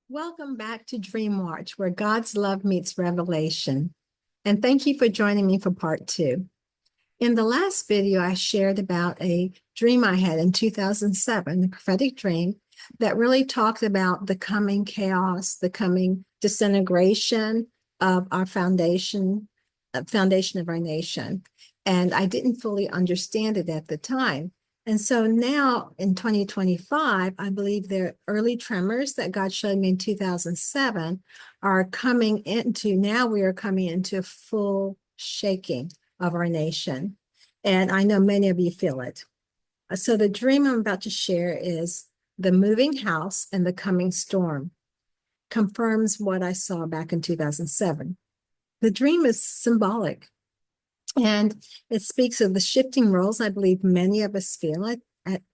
Welcome back to DreamWatch, where God's love meets revelation. And thank you for joining me for part two. In the last video, I shared about a dream I had in 2007, a prophetic dream that really talked about the coming chaos, the coming disintegration of our foundation of our nation. And I didn't fully understand it at the time. And so now in 2025, I believe the early tremors that God showed me in 2007 are coming into, now we are coming into full shaking of our nation. And I know many of you feel it. So the dream I'm about to share is the moving house and the coming storm. Confirms what I saw back in 2007. The dream is symbolic. And it speaks of the shifting roles I believe many of us feel it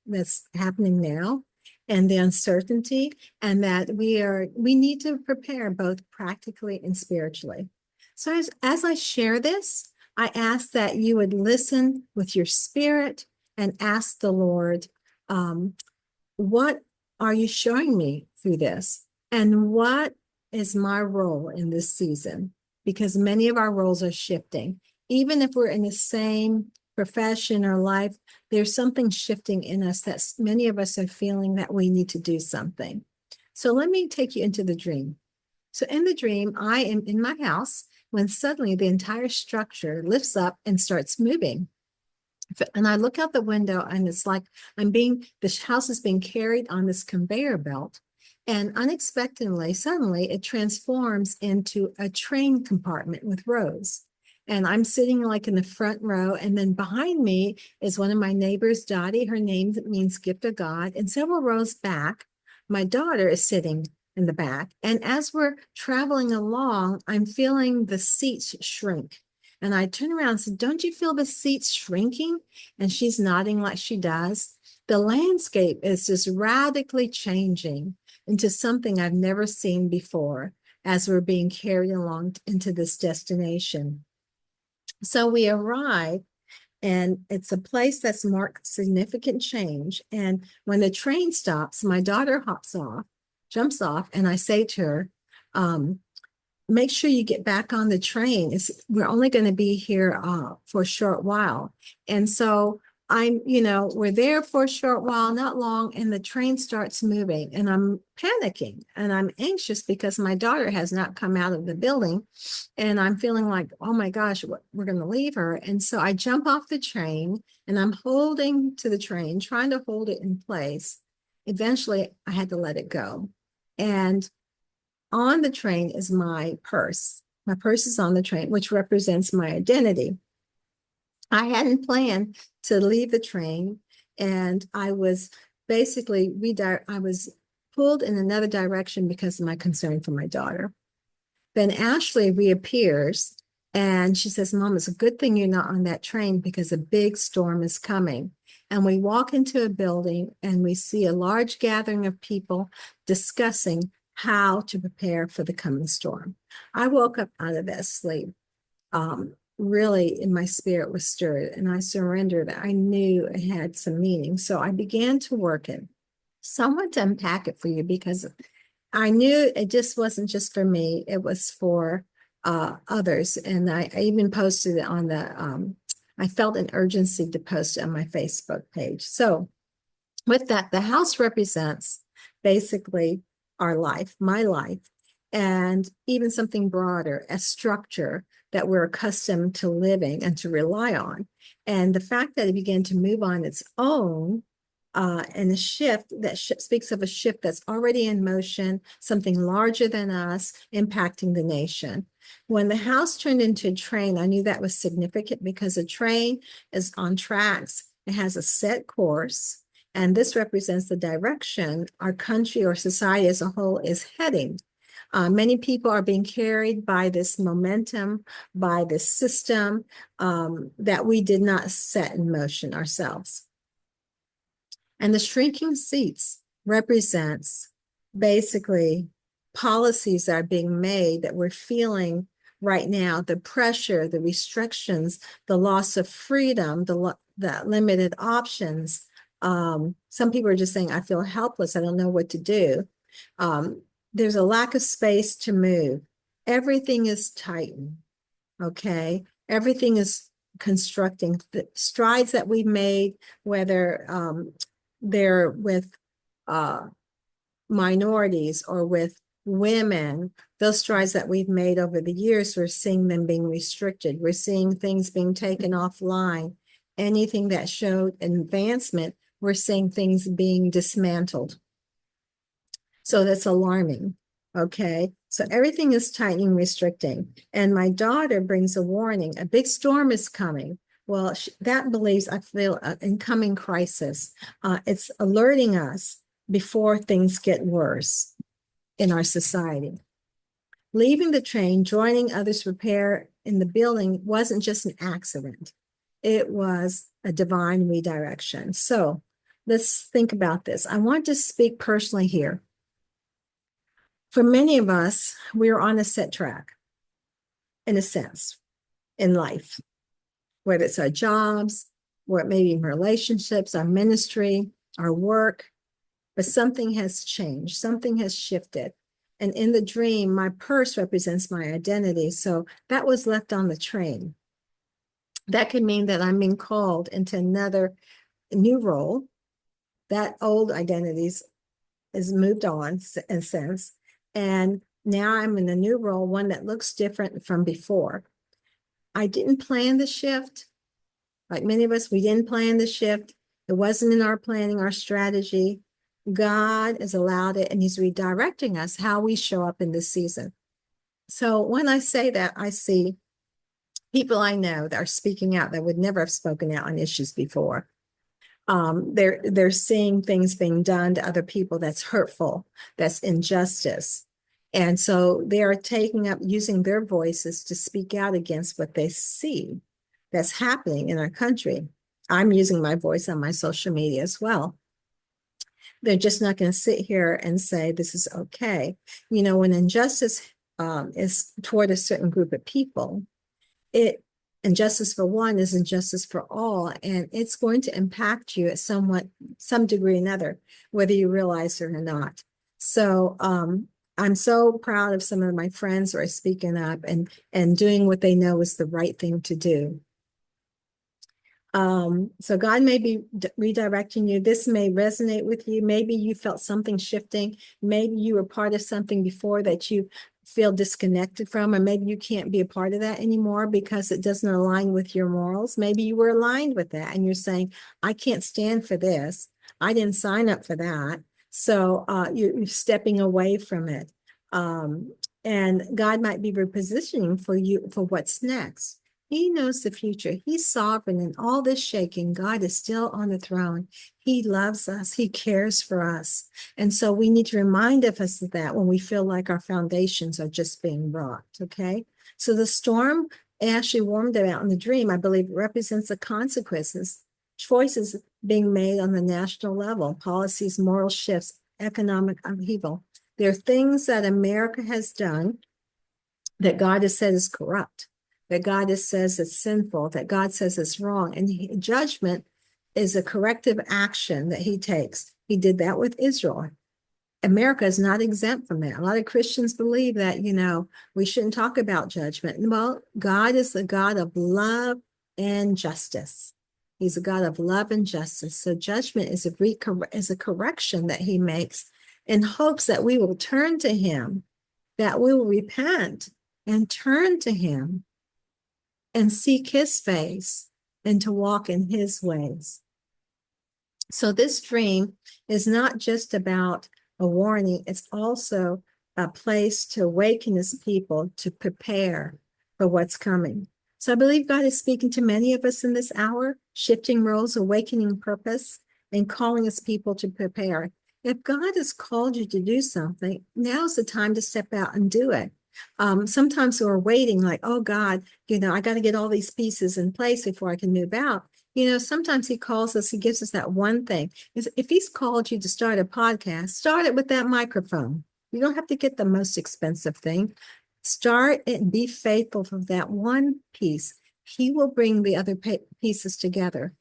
that's happening now, and the uncertainty, and that we need to prepare both practically and spiritually. So as I share this, I ask that you would listen with your spirit and ask the Lord, what are you showing me through this? And what is my role in this season? Because many of our roles are shifting. Even if we're in the same profession or life, there's something shifting in us that many of us are feeling that we need to do something. So let me take you into the dream. So in the dream, I am in my house when suddenly the entire structure lifts up and starts moving. And I look out the window and it's like this house is being carried on this conveyor belt. And unexpectedly, suddenly it transforms into a train compartment with rows. And I'm sitting like in the front row. And then behind me is one of my neighbors, Dottie. Her name means gift of God. And several rows back, my daughter is sitting in the back. And as we're traveling along, I'm feeling the seats shrink. And I turn around and said, "Don't you feel the seats shrinking?" And she's nodding like she does. The landscape is just radically changing into something I've never seen before as we're being carried along into this destination. So we arrive, and it's a place that's marked significant change. And when the train stops, my daughter jumps off, and I say to her, make sure you get back on the train. We're only going to be here for a short while. And so we're there for a short while, not long, and the train starts moving, and I'm panicking and I'm anxious because my daughter has not come out of the building, and I'm feeling like, oh my gosh, we're going to leave her. And so I jump off the train and I'm holding to the train, trying to hold it in place. Eventually, I had to let it go. And on the train is my purse. My purse is on the train, which represents my identity. I hadn't planned to leave the train, and I was basically I was pulled in another direction because of my concern for my daughter. Then Ashley reappears and she says, "Mom, it's a good thing you're not on that train because a big storm is coming." And we walk into a building and we see a large gathering of people discussing how to prepare for the coming storm. I woke up out of that sleep. Really, in my spirit was stirred, and I surrendered. I knew it had some meaning. So I began to work it. So I want to unpack it for you because I knew it just wasn't just for me, it was for others. And I even posted it on I felt an urgency to post it on my Facebook page. So with that, the house represents basically our life, my life, and even something broader, a structure that we're accustomed to living and to rely on. And the fact that it began to move on its own, and a shift that speaks of a shift that's already in motion, something larger than us impacting the nation. When the house turned into a train, I knew that was significant because a train is on tracks. It has a set course, and this represents the direction our country or society as a whole is heading. Many people are being carried by this momentum, by this system that we did not set in motion ourselves. And the shrinking seats represents basically policies that are being made that we're feeling right now, the pressure, the restrictions, the loss of freedom, the limited options. Some people are just saying, I feel helpless. I don't know what to do. there's a lack of space to move. Everything is tightened, okay? Everything is constructing. The strides that we've made, whether they're with minorities or with women, those strides that we've made over the years, we're seeing them being restricted. We're seeing things being taken offline. Anything that showed advancement, we're seeing things being dismantled. So that's alarming. Okay. So everything is tightening, restricting. And my daughter brings a warning. A big storm is coming. Well, that believes, I feel, an incoming crisis. It's alerting us before things get worse in our society. Leaving the train, joining others to prepare in the building wasn't just an accident. It was a divine redirection. So let's think about this. I want to speak personally here. For many of us, we're on a set track, in a sense, in life, whether it's our jobs, or it may be relationships, our ministry, our work, but something has changed, something has shifted. And in the dream, my purse represents my identity. So that was left on the train. That could mean that I'm being called into another new role. That old identities is moved on in a sense. And now I'm in a new role, one that looks different from before. I didn't plan the shift. Like many of us, we didn't plan the shift. It wasn't in our planning, our strategy. God has allowed it, and he's redirecting us how we show up in this season. So when I say that, I see people I know that are speaking out that would never have spoken out on issues before. They're seeing things being done to other people that's hurtful, that's injustice. And so they are taking up, using their voices to speak out against what they see that's happening in our country. I'm using my voice on my social media as well. They're just not going to sit here and say this is okay. You know, when injustice is toward a certain group of people, injustice for one is injustice for all, and it's going to impact you at some degree or another, whether you realize it or not. So I'm so proud of some of my friends who are speaking up and doing what they know is the right thing to do. So God may be redirecting you. This may resonate with you. Maybe you felt something shifting. Maybe you were part of something before that you feel disconnected from, or maybe you can't be a part of that anymore because it doesn't align with your morals. Maybe you were aligned with that and you're saying, I can't stand for this. I didn't sign up for that. So you're stepping away from it. And God might be repositioning for you for what's next. He knows the future. He's sovereign, and all this shaking, God is still on the throne. He loves us. He cares for us. And so we need to remind us of that when we feel like our foundations are just being rocked, okay? So the storm Ashley warned about in the dream, I believe, represents the consequences, choices being made on the national level, policies, moral shifts, economic upheaval. There are things that America has done that God has said is corrupt, that God says it's sinful, that God says it's wrong. And judgment is a corrective action that he takes. He did that with Israel. America is not exempt from that. A lot of Christians believe that, you know, we shouldn't talk about judgment. Well, God is a God of love and justice. He's a God of love and justice. So judgment is a correction that he makes in hopes that we will turn to him, that we will repent and turn to him and seek his face and to walk in his ways. So this dream is not just about a warning, it's also a place to awaken his people to prepare for what's coming. So I believe God is speaking to many of us in this hour, shifting roles, awakening purpose, and calling his people to prepare. If God has called you to do something, now's the time to step out and do it. Sometimes we're waiting like, oh God, you know, I got to get all these pieces in place before I can move out. You know, sometimes he calls us, he gives us that one thing. If he's called you to start a podcast, start it with that microphone. You don't have to get the most expensive thing. Start it and be faithful for that one piece. He will bring the other pieces together.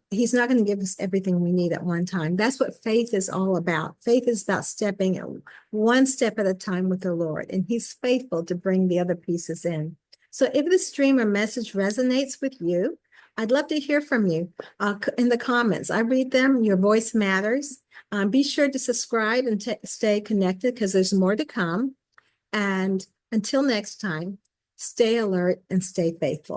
He's not going to give us everything we need at one time. That's what faith is all about. Faith is about stepping one step at a time with the Lord, and he's faithful to bring the other pieces in. So if this dream or message resonates with you, I'd love to hear from you in the comments. I read them. Your voice matters. Be sure to subscribe and stay connected because there's more to come. And until next time, stay alert and stay faithful.